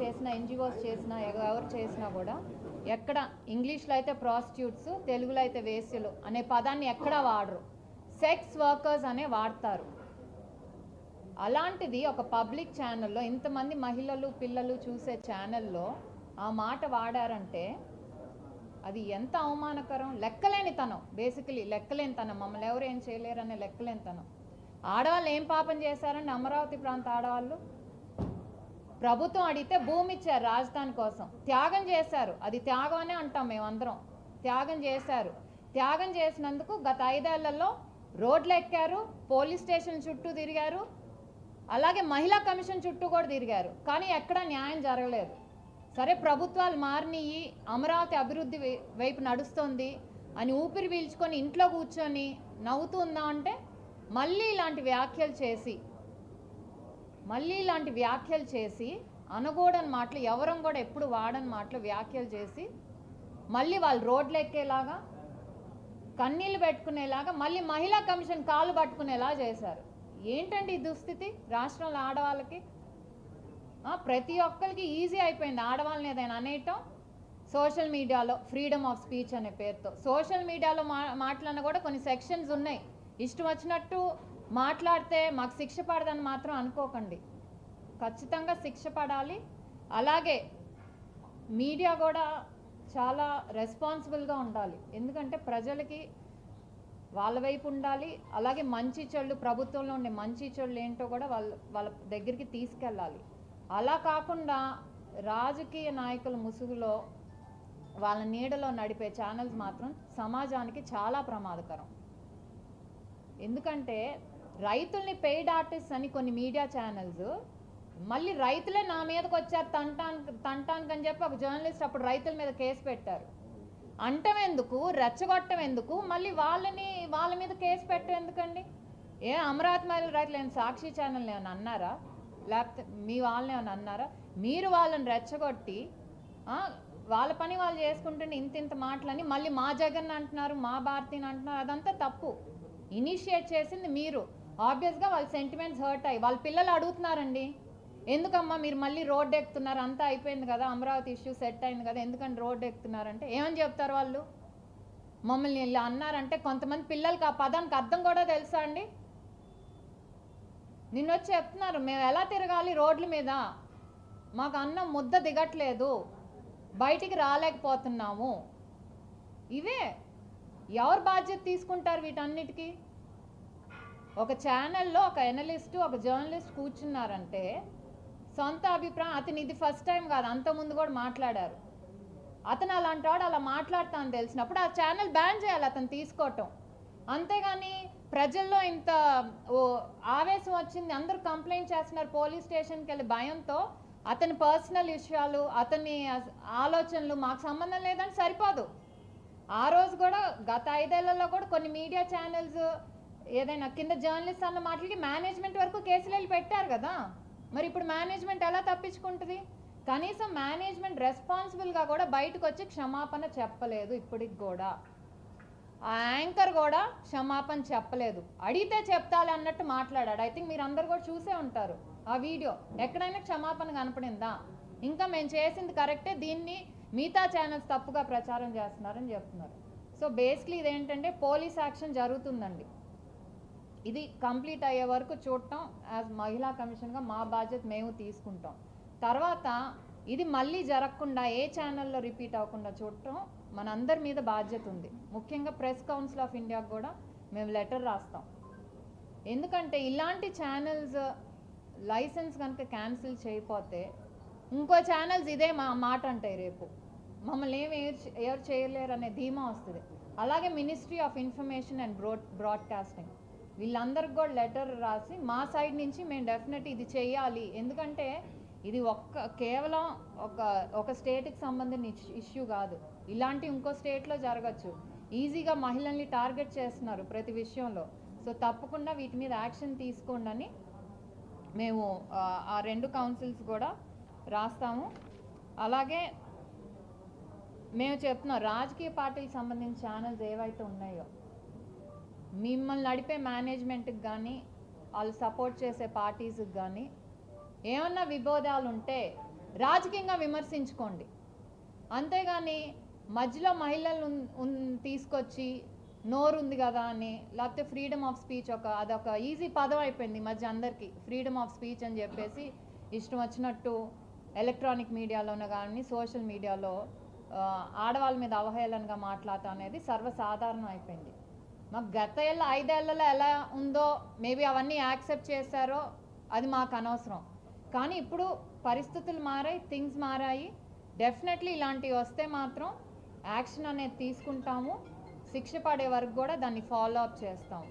చేసిన ఎన్జిఓస్ చేసినా ఎవరు చేసినా కూడా ఎక్కడ ఇంగ్లీష్లో అయితే ప్రాస్టిట్యూట్స్, తెలుగులో అయితే వేశ్యలు అనే పదాన్ని ఎక్కడా వాడరు, సెక్స్ వర్కర్స్ అనే వాడతారు. అలాంటిది ఒక పబ్లిక్ ఛానల్లో ఇంతమంది మహిళలు పిల్లలు చూసే ఛానల్లో ఆ మాట వాడారంటే అది ఎంత అవమానకరం. లెక్కలేనితనం, బేసికలీ లెక్కలేనితనం. మమ్మల్ని ఎవరు ఏం చేయలేరనే లెక్కలేనితనం. ఆడవాళ్ళు ఏం పాపం చేశారని అమరావతి ప్రాంత ఆడవాళ్ళు ప్రభుత్వం అడిగితే భూమి ఇచ్చారు రాజధాని కోసం, త్యాగం చేశారు. అది త్యాగం అనే అంటాం మేమందరం. త్యాగం చేశారు. త్యాగం చేసినందుకు గత 5 ఏళ్లలో రోడ్లు ఎక్కారు, పోలీస్ స్టేషన్ చుట్టూ తిరిగారు, అలాగే మహిళా కమిషన్ చుట్టూ కూడా తిరిగారు. కానీ ఎక్కడా న్యాయం జరగలేదు. సరే ప్రభుత్వాలు మారినవి, అమరావతి అభివృద్ధి వైపు నడుస్తుంది అని ఊపిరి పీల్చుకొని ఇంట్లో కూర్చొని నవ్వుతుందా అంటే మళ్ళీ ఇలాంటి వ్యాఖ్యలు చేసి అనకూడని మాటలు, ఎవరం కూడా ఎప్పుడు వాడని మాటలు వ్యాఖ్యలు చేసి మళ్ళీ వాళ్ళు రోడ్లు ఎక్కేలాగా, కన్నీళ్ళు పెట్టుకునేలాగా, మళ్ళీ మహిళా కమిషన్ కాలు పట్టుకునేలా చేశారు. ఏంటండి ఈ దుస్థితి రాష్ట్రంలో ఆడవాళ్ళకి? ప్రతి ఒక్కరికి ఈజీ అయిపోయింది ఆడవాళ్ళని ఏదైనా అనేయటం. సోషల్ మీడియాలో ఫ్రీడమ్ ఆఫ్ స్పీచ్ అనే పేరుతో సోషల్ మీడియాలో మాట్లాడినా కూడా కొన్ని సెక్షన్స్ ఉన్నాయి. ఇష్టం వచ్చినట్టు మాట్లాడితే మాకు శిక్ష పడదని మాత్రం అనుకోకండి. ఖచ్చితంగా శిక్ష పడాలి. అలాగే మీడియా కూడా చాలా రెస్పాన్సిబుల్గా ఉండాలి. ఎందుకంటే ప్రజలకి వాళ్ళ వైపు ఉండాలి. అలాగే మంచి చెళ్ళు, ప్రభుత్వంలో ఉండే మంచి చెళ్ళు ఏంటో కూడా వాళ్ళ దగ్గరికి తీసుకెళ్ళాలి. అలా కాకుండా రాజకీయ నాయకుల ముసుగులో వాళ్ళ నీడలో నడిపే ఛానల్స్ మాత్రం సమాజానికి చాలా ప్రమాదకరం. ఎందుకంటే రైతుల్ని పెయిడ్ ఆర్టిస్ట్ అని కొన్ని మీడియా ఛానల్స్, మళ్ళీ రైతులే నా మీదకి వచ్చారు తంటానికి అని చెప్పి ఒక జర్నలిస్ట్ అప్పుడు రైతుల మీద కేసు పెట్టారు. అంటం ఎందుకు, రెచ్చగొట్టం ఎందుకు, మళ్ళీ వాళ్ళ మీద కేసు పెట్టడం ఎందుకండి? అమరావతి మహిళల రైతులు ఏమైనా సాక్షి ఛానల్ని ఏమైనా అన్నారా? లేకపోతే మీ వాళ్ళని ఏమైనా అన్నారా? మీరు వాళ్ళని రెచ్చగొట్టి వాళ్ళ పని వాళ్ళు చేసుకుంటుంటే ఇంత మాటలని మళ్ళీ మా జగన్ అంటున్నారు, మా భారతిని అంటున్నారు. అదంతా తప్పు. ఇనిషియేట్ చేసింది మీరు. ఆబ్వియస్గా వాళ్ళ సెంటిమెంట్స్ హర్ట్ అయ్యి వాళ్ళ పిల్లలు అడుగుతున్నారండి, ఎందుకమ్మా మీరు మళ్ళీ రోడ్డు ఎక్కుతున్నారు, అంతా అయిపోయింది కదా, అమరావతి ఇష్యూ సెట్ అయింది కదా, ఎందుకని రోడ్డు ఎక్కుతున్నారంటే ఏమని చెప్తారు వాళ్ళు? మమ్మల్ని ఇలా అన్నారంటే కొంతమంది పిల్లలకి ఆ పదానికి అర్థం కూడా తెలుసా అండి? నిన్న వచ్చి చెప్తున్నారు, మేము ఎలా తిరగాలి రోడ్ల మీద, మాకు అన్నం ముద్ద దిగట్లేదు, బయటికి రాలేకపోతున్నాము. ఇవే ఎవరు బాధ్యత తీసుకుంటారు వీటన్నిటికీ? ఒక ఛానల్లో ఒక ఎనలిస్టు, ఒక జర్నలిస్ట్ కూర్చున్నారంటే సొంత అభిప్రాయం, అతను ఇది ఫస్ట్ టైం కాదు, అంతకుముందు కూడా మాట్లాడారు. అతను అలాంటి వాడు అలా మాట్లాడతా అని తెలిసినప్పుడు ఆ ఛానల్ బ్యాన్ చేయాలి అతను తీసుకోవటం. అంతేగాని ప్రజల్లో ఇంత ఆవేశం వచ్చింది, అందరూ కంప్లైంట్ చేస్తున్నారు, పోలీస్ స్టేషన్కి వెళ్ళి భయంతో అతని పర్సనల్ విషయాలు, అతని ఆలోచనలు మాకు సంబంధం లేదని సరిపోదు. ఆ రోజు కూడా గత 5 ఏళ్లలో కూడా కొన్ని మీడియా ఛానల్స్ ఏదైనా కింద జర్నలిస్ట్ అన్న మాటలకి మేనేజ్మెంట్ వరకు కేసులు వెళ్ళి పెట్టారు కదా. మరి ఇప్పుడు మేనేజ్మెంట్ ఎలా తప్పించుకుంటుంది? కనీసం మేనేజ్మెంట్ రెస్పాన్సిబుల్గా కూడా బయటకు వచ్చి క్షమాపణ చెప్పలేదు. ఇప్పటికి కూడా ఆ యాంకర్ కూడా క్షమాపణ చెప్పలేదు. అడిగితే చెప్తాలి అన్నట్టు మాట్లాడాడు. ఐ థింక్ మీరు అందరు కూడా చూసే ఉంటారు ఆ వీడియో. ఎక్కడైనా క్షమాపణ కనపడిందా? ఇంకా మేము చేసింది కరెక్టే, దీన్ని మిగతా ఛానల్స్ తప్పుగా ప్రచారం చేస్తున్నారని చెప్తున్నారు. సో బేసిక్లీ ఇదేంటంటే పోలీస్ యాక్షన్ జరుగుతుందండి. ఇది కంప్లీట్ అయ్యే వరకు చూడటం యాజ్ మహిళా కమిషన్గా మా బాధ్యత మేము తీసుకుంటాం. తర్వాత ఇది మళ్ళీ జరగకుండా ఏ ఛానల్లో రిపీట్ అవ్వకుండా చూడటం మనందరి మీద బాధ్యత ఉంది. ముఖ్యంగా ప్రెస్ కౌన్సిల్ ఆఫ్ ఇండియాకు కూడా మేము లెటర్ రాస్తాం. ఎందుకంటే ఇలాంటి ఛానల్స్ లైసెన్స్ కనుక క్యాన్సిల్ చేయకపోతే ఇంకో ఛానల్స్ ఇదే మాట అంటాయి, రేపు మమ్మల్ని ఎవరు చేయలేరు అనే ధీమా వస్తుంది. అలాగే ministry of information and broadcasting వీళ్ళందరికి కూడా లెటర్ రాసి మా సైడ్ నుంచి మేము డెఫినెట్ ఇది చేయాలి. ఎందుకంటే ఇది కేవలం ఒక స్టేట్కి సంబంధించిన ఇష్యూ కాదు, ఇలాంటి ఇంకో స్టేట్లో జరగచ్చు. ఈజీగా మహిళల్ని టార్గెట్ చేస్తున్నారు ప్రతి విషయంలో. సో తప్పకుండా వీటి మీద యాక్షన్ తీసుకోండి అని మేము ఆ 2 కౌన్సిల్స్ కూడా రాస్తాము. అలాగే మేము చెప్తున్నాం, రాజకీయ పార్టీలకు సంబంధించిన ఛానల్స్ ఏవైతే ఉన్నాయో మిమ్మల్ని నడిపే మేనేజ్మెంట్కి కానీ, వాళ్ళు సపోర్ట్ చేసే పార్టీస్కి కానీ ఏమన్నా విభేదాలు ఉంటే రాజకీయంగా విమర్శించుకోండి, అంతేగాని మధ్యలో మహిళలను తీసుకొచ్చి నోరుంది కదా అని, లేకపోతే ఫ్రీడమ్ ఆఫ్ స్పీచ్ అదొక ఈజీ పదం అయిపోయింది ఈ మధ్య అందరికీ. ఫ్రీడమ్ ఆఫ్ స్పీచ్ అని చెప్పేసి ఇష్టం వచ్చినట్టు ఎలక్ట్రానిక్ మీడియాలోనే కానీ సోషల్ మీడియాలో ఆడవాళ్ళ మీద అవహేళనగా మాట్లాడటం అనేది సర్వసాధారణం అయిపోయింది. మాకు గత 5 ఏళ్లలో ఎలా ఉందో మేబీ అవన్నీ యాక్సెప్ట్ చేశారో అది మాకు అనవసరం. కానీ ఇప్పుడు పరిస్థితులు మారాయి, థింగ్స్ మారాయి. డెఫినెట్లీ ఇలాంటివి వస్తే మాత్రం యాక్షన్ అనేది తీసుకుంటాము, శిక్ష పడే వరకు కూడా దాన్ని ఫాలో అప్ చేస్తాము.